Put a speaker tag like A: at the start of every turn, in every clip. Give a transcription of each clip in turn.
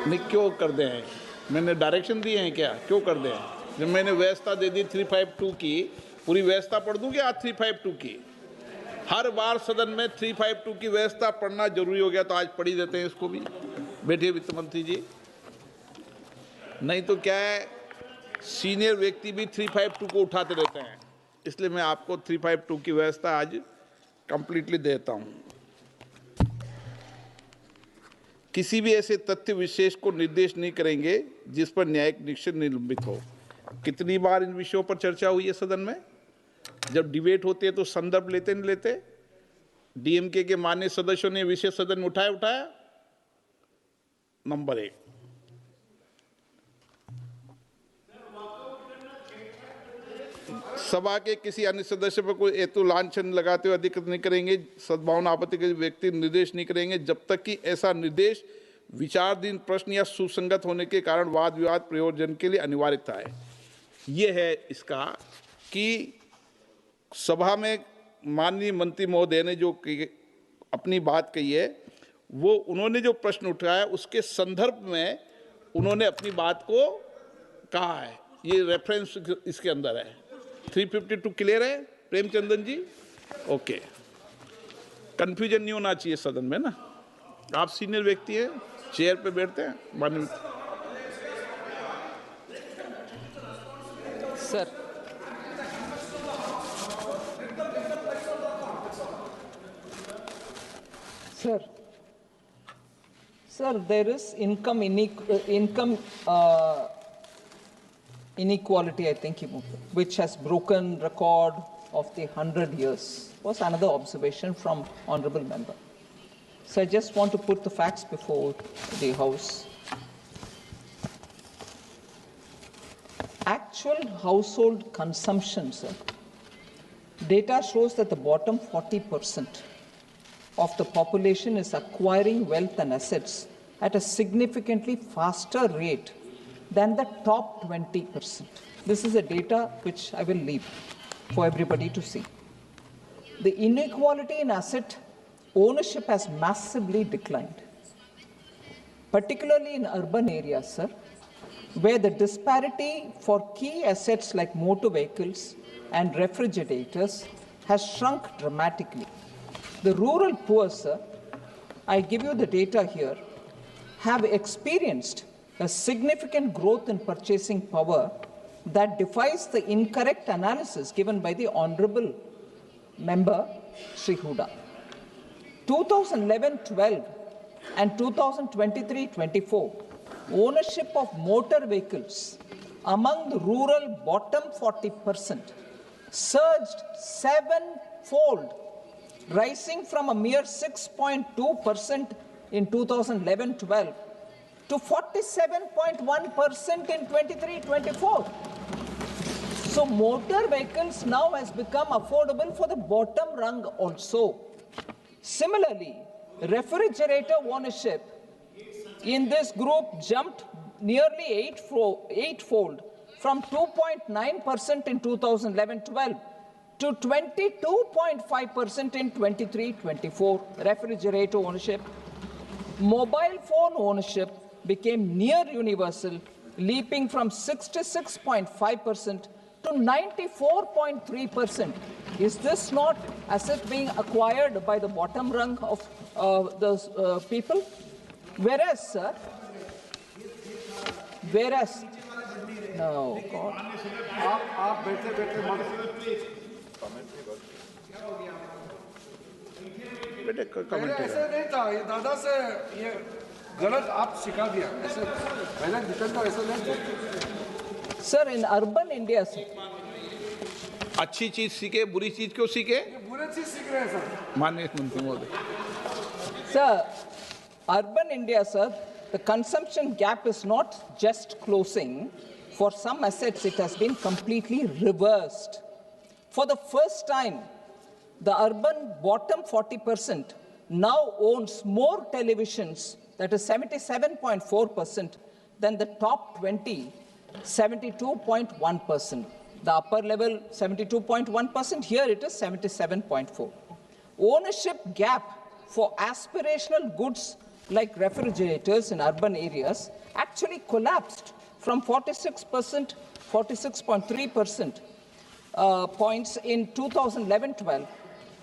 A: नहीं क्यों कर दे हैं? मैंने डायरेक्शन दिए हैं क्या? क्यों कर दे? जब मैंने व्यवस्था दे दी 352 की, पूरी व्यवस्था पढ़ दूं क्या? 352 की हर बार सदन में 352 की व्यवस्था पढ़ना जरूरी हो गया, तो आज पढ़ी देते हैं इसको भी। बैठिए वित्त मंत्री जी। नहीं तो क्या है, सीनियर व्यक्ति भी 352 को उठाते रहते हैं, इसलिए मैं आपको 352 की व्यवस्था आज कंप्लीटली देता हूं। किसी भी ऐसे तथ्य विशेष को निर्देश नहीं करेंगे जिस पर न्यायिक निरीक्षण निलंबित हो। कितनी बार इन विषयों पर चर्चा हुई है सदन में? जब डिबेट होती है तो संदर्भ लेते नहीं लेते? डीएमके के माननीय सदस्यों ने विषय सदन में उठाया। नंबर 1, सभा के किसी अन्य सदस्य पर कोई हेतु लांछन लगाते हुए अधिकृत नहीं करेंगे, सद्भावना आपत्ति के व्यक्ति निर्देश नहीं करेंगे जब तक कि ऐसा निर्देश विचाराधीन प्रश्न या सुसंगत होने के कारण वाद विवाद प्रयोजन के लिए अनिवार्यता है। ये है इसका कि सभा में माननीय मंत्री महोदय ने जो अपनी बात कही है, वो उन्होंने जो प्रश्न उठाया उसके संदर्भ में उन्होंने अपनी बात को कहा है। ये रेफरेंस इसके अंदर है। 352 क्लियर है प्रेमचंदन जी? ओके, कंफ्यूजन नहीं होना चाहिए सदन में ना। आप सीनियर व्यक्ति हैं, चेयर पे बैठते हैं। माननीय
B: sir, there is income inequality, I think, which has broken record of the 100 years, was another observation from honorable member. So I just want to put the facts before the House. Actual household consumption, sir, data shows that the bottom 40% of the population is acquiring wealth and assets at a significantly faster rate than the top 20%. This is a data which I will leave for everybody to see. The inequality in asset ownership has massively declined, particularly in urban areas, sir, where the disparity for key assets like motor vehicles and refrigerators has shrunk dramatically. The rural poor, sir, I give you the data here, have experienced a significant growth in purchasing power that defies the incorrect analysis given by the Honorable Member Sri Huda. 2011-12 and 2023-24, ownership of motor vehicles among the rural bottom 40% surged 7-fold, rising from a mere 6.2% in 2011-12 to 47.1% in 23-24. So motor vehicles now has become affordable for the bottom rung also. Similarly, refrigerator ownership in this group jumped nearly eightfold from 2.9% in 2011-12 to 22.5% in 23-24. Refrigerator ownership. Mobile phone ownership became near universal, leaping from 66.5% to 94.3%. Is this not asset being acquired by the bottom rung of the people? Whereas, sir, no, God.
C: आप बैठे ऐसे नहीं था, ये दादा से ये गलत आप सिखा दिया, ऐसे पहले निकलता ऐसा नहीं।
B: Sir, in urban India, sir,
A: अच्छी चीज सीखे, बुरी चीज क्यों सीखे?
C: बुरी चीज सीख रहे हैं सर।
A: माननीय मंत्री महोदय।
B: Sir, urban India, sir, the consumption gap is not just closing. For some assets, it has been completely reversed. For the first time, the urban bottom 40% now owns more televisions, that is 77.4%, than the top 20, 72.1%. The upper level 72.1%, here it is 77.4%. Ownership gap for aspirational goods like refrigerators in urban areas, actually collapsed from 46.3% points in 2011-12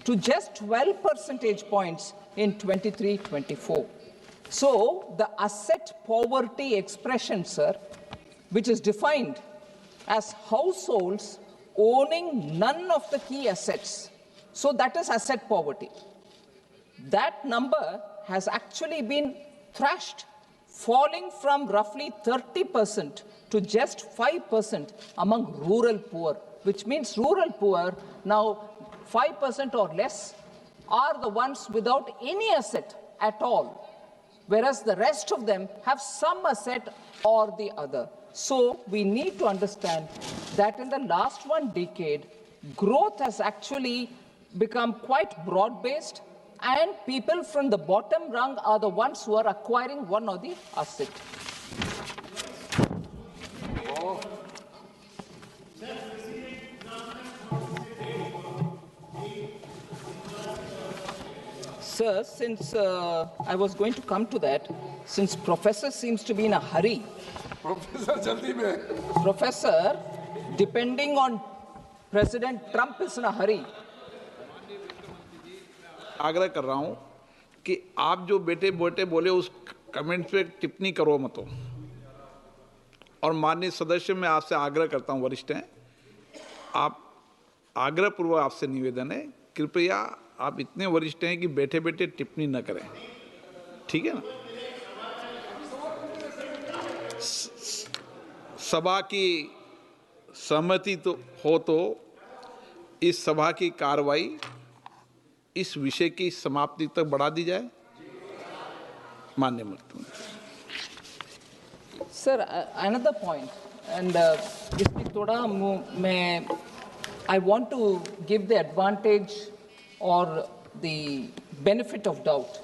B: to just 12 percentage points in 23-24. So the asset poverty expression, sir, which is defined as households owning none of the key assets, so that is asset poverty. That number has actually been thrashed, falling from roughly 30% to just 5% among rural poor, which means rural poor now 5% or less are the ones without any asset at all, whereas the rest of them have some asset or the other. So we need to understand that in the last one decade, growth has actually become quite broad-based, and people from the bottom rung are the ones who are acquiring one or the asset. Sir, since I was going to come to that, since Professor seems to be in a hurry,
C: Professor जल्दी में
B: Professor, depending on President Trump is in a hurry.
A: आग्रह कर रहा हूं कि आप जो बेटे बोटे बोले उस कमेंट पे टिप्पणी करो मत हो। और माननीय सदस्य मैं आपसे आग्रह करता हूं, वरिष्ठ हैं, आप आग्रह पूर्वक आपसे निवेदन है, कृपया आप इतने वरिष्ठ हैं कि बैठे बैठे टिप्पणी न करें, ठीक है ना। सभा की सहमति तो हो तो इस सभा की कार्रवाई इस विषय की समाप्ति तक बढ़ा दी जाए। माननीय मंत्री।
B: Sir, another point, and इसमें थोड़ा मैं I want to give the advantage or the benefit of doubt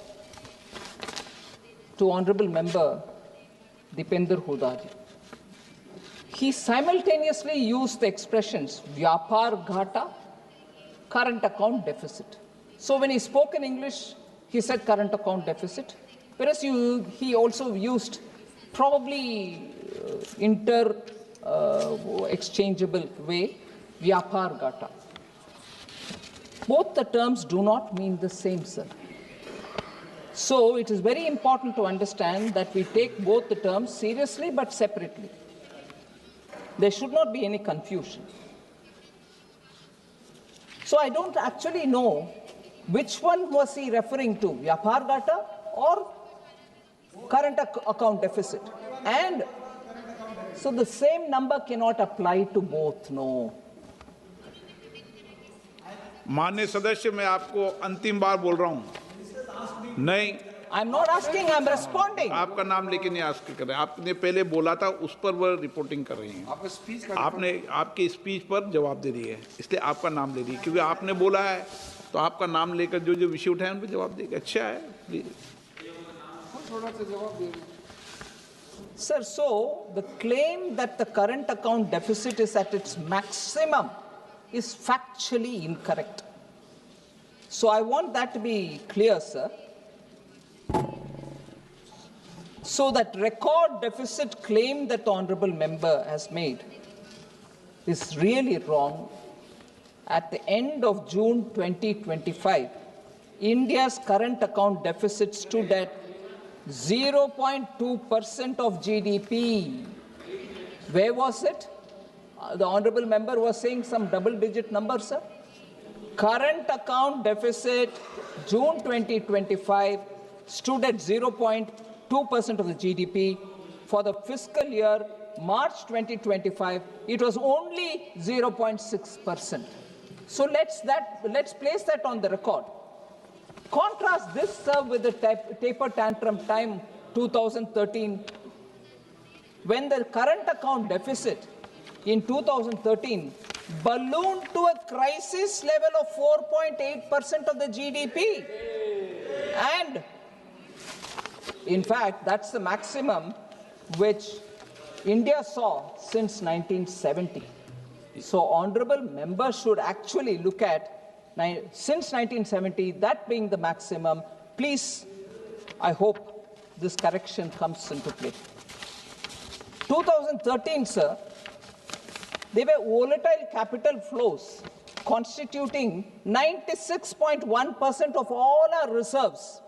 B: to Honorable Member Dipender Hooda ji. He simultaneously used the expressions Vyapar Ghata, current account deficit. So when he spoke in English, he said current account deficit, whereas he also used probably exchangeable way, Vyapar Ghata. Both the terms do not mean the same, sir. So it is very important to understand that we take both the terms seriously but separately. There should not be any confusion. So I don't actually know which one was he referring to, Vyapar Ghata or current account deficit. And so the same number cannot apply to both, no.
A: माननीय सदस्य, मैं आपको अंतिम बार बोल रहा हूं, नहीं,
B: I'm not asking, I'm responding.
A: आपका नाम लेके नहीं आस्क कर रहे हैं। आपने पहले बोला था, उस पर वो रिपोर्टिंग कर रही हैं। आपने आपकी स्पीच पर जवाब दे रही है, इसलिए आपका नाम ले रही है, क्योंकि आपने बोला है तो आपका नाम लेकर जो जो विषय उठाए उन पर जवाब देगा। अच्छा है,
B: Sir, so the claim that the current account deficit is at its maximum is factually incorrect. So I want that to be clear, sir. So that record deficit claim that the honorable member has made is really wrong. At the end of June 2025, India's current account deficit stood at 0.2% of GDP. Where was it? The honorable member was saying some double-digit number, sir. Current account deficit, June 2025, stood at 0.2% of the GDP. For the fiscal year, March 2025, it was only 0.6%. So let's place that on the record. Contrast this, sir, with the taper tantrum time 2013, when the current account deficit in 2013 ballooned to a crisis level of 4.8% of the GDP. And in fact, that's the maximum which India saw since 1970. So honorable members should actually look at since 1970, that being the maximum. Please, I hope this correction comes into play. 2013, sir, there were volatile capital flows constituting 96.1% of all our reserves,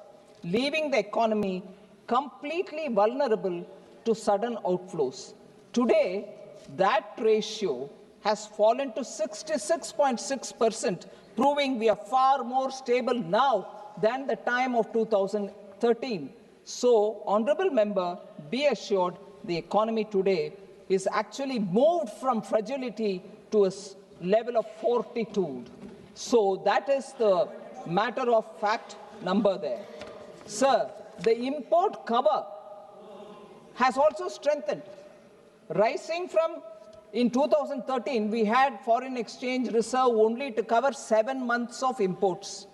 B: leaving the economy completely vulnerable to sudden outflows. Today, that ratio has fallen to 66.6%, proving we are far more stable now than the time of 2013. So, honorable member, be assured the economy today is actually moved from fragility to a level of fortitude. So that is the matter of fact number there. Sir, the import cover has also strengthened, rising from, in 2013, we had foreign exchange reserve only to cover 7 months of imports.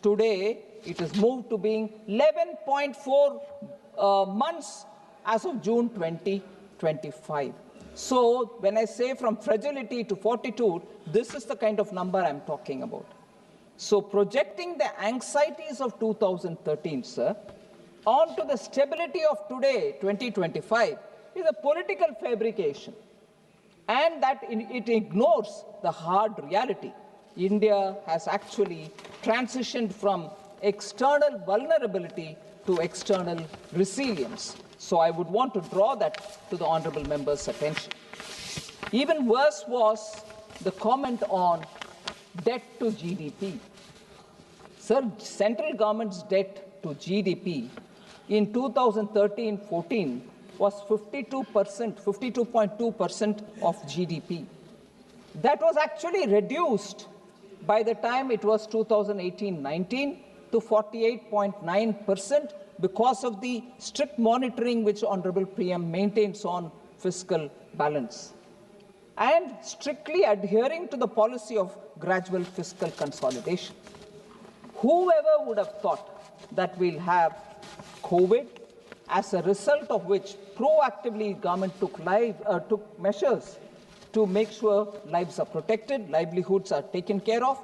B: Today, it has moved to being 11.4 months as of June 2025. So, when I say from fragility to fortitude, this is the kind of number I'm talking about. So, projecting the anxieties of 2013, sir, onto the stability of today, 2025, is a political fabrication. And that it ignores the hard reality. India has actually transitioned from external vulnerability to external resilience. So I would want to draw that to the honorable member's attention. Even worse was the comment on debt to GDP. Sir, central government's debt to GDP in 2013-14 was 52.2% of GDP. That was actually reduced by the time it was 2018-19 to 48.9% because of the strict monitoring which Honorable PM maintains on fiscal balance and strictly adhering to the policy of gradual fiscal consolidation. Whoever would have thought that we'll have COVID, as a result of which proactively government took measures to make sure lives are protected, livelihoods are taken care of,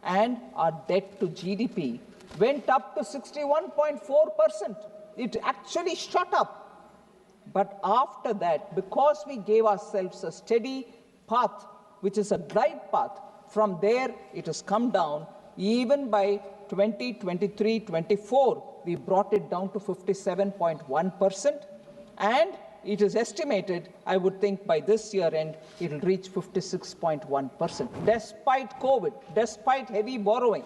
B: and our debt to GDP went up to 61.4%. It actually shot up. But after that, because we gave ourselves a steady path, which is a glide path, from there it has come down. Even by 2023-24, we brought it down to 57.1%, and it is estimated, I would think by this year end, it will reach 56.1%. Despite COVID, despite heavy borrowing,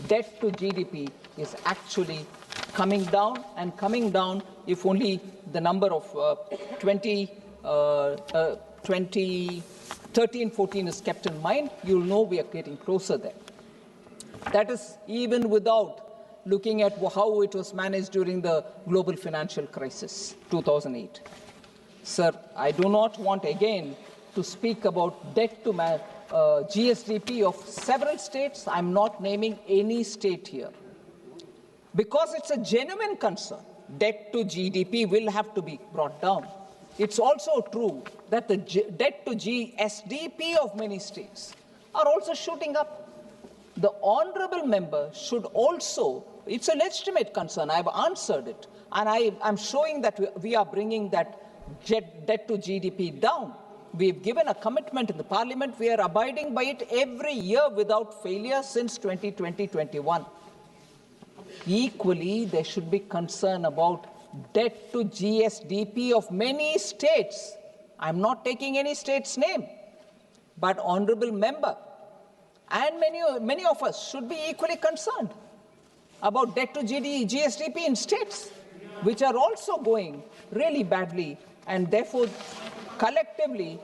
B: debt to GDP is actually coming down, and coming down if only the number of 2013-14 is kept in mind, you'll know we are getting closer there. That is even without looking at how it was managed during the global financial crisis, 2008. Sir, I do not want again to speak about debt to GSDP of several states. I'm not naming any state here, because it's a genuine concern. Debt to GDP will have to be brought down. It's also true that the debt to GSDP of many states are also shooting up. The honorable member should also, it's a legitimate concern, I've answered it, and I'm showing that we are bringing that debt to GDP down. We've given a commitment in the parliament, we are abiding by it every year without failure since 2020-21. Equally, there should be concern about debt to GSDP of many states. I'm not taking any state's name, but honorable member and many of us should be equally concerned about debt to GSDP in states, which are also going really badly, and therefore collectively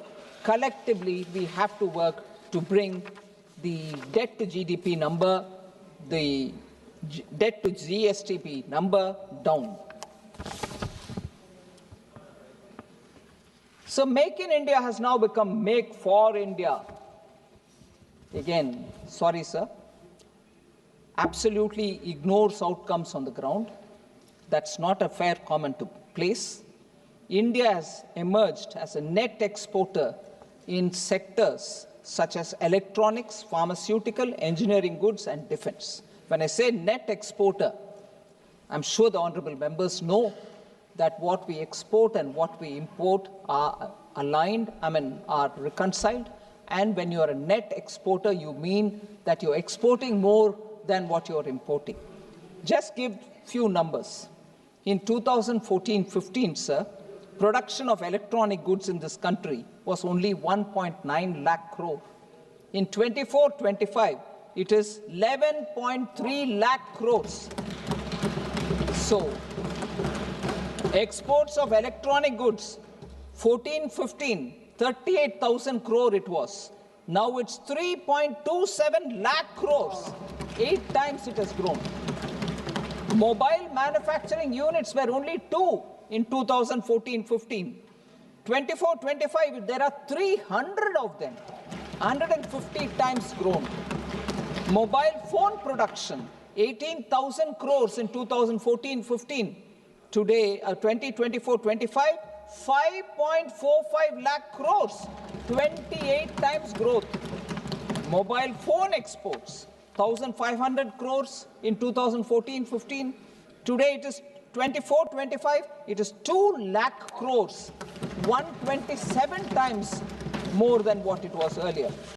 B: we have to work to bring the debt to GDP number, the debt to GSDP number down. So Make in India has now become Make for India. Again, sorry sir, absolutely ignores outcomes on the ground. That's not a fair comment to place. India has emerged as a net exporter in sectors such as electronics, pharmaceutical, engineering goods, and defense. When I say net exporter, I'm sure the honorable members know that what we export and what we import are aligned, are reconciled. And when you are a net exporter, you mean that you're exporting more than what you're importing. Just give few numbers. In 2014-15, sir, production of electronic goods in this country was only 1.9 lakh crore. In 24-25, it is 11.3 lakh crores. So, exports of electronic goods, 14-15, 38,000 crore it was. Now it's 3.27 lakh crores. 8 times it has grown. Mobile manufacturing units were only 2 in 2014-15. 24-25, there are 300 of them. 150 times grown. Mobile phone production, 18,000 crores in 2014-15. Today, 2024-25, 5.45 lakh crores, 28 times growth. Mobile phone exports, 1,500 crores in 2014-15. Today it is 24-25, it is 2 lakh crores, 127 times more than what it was earlier.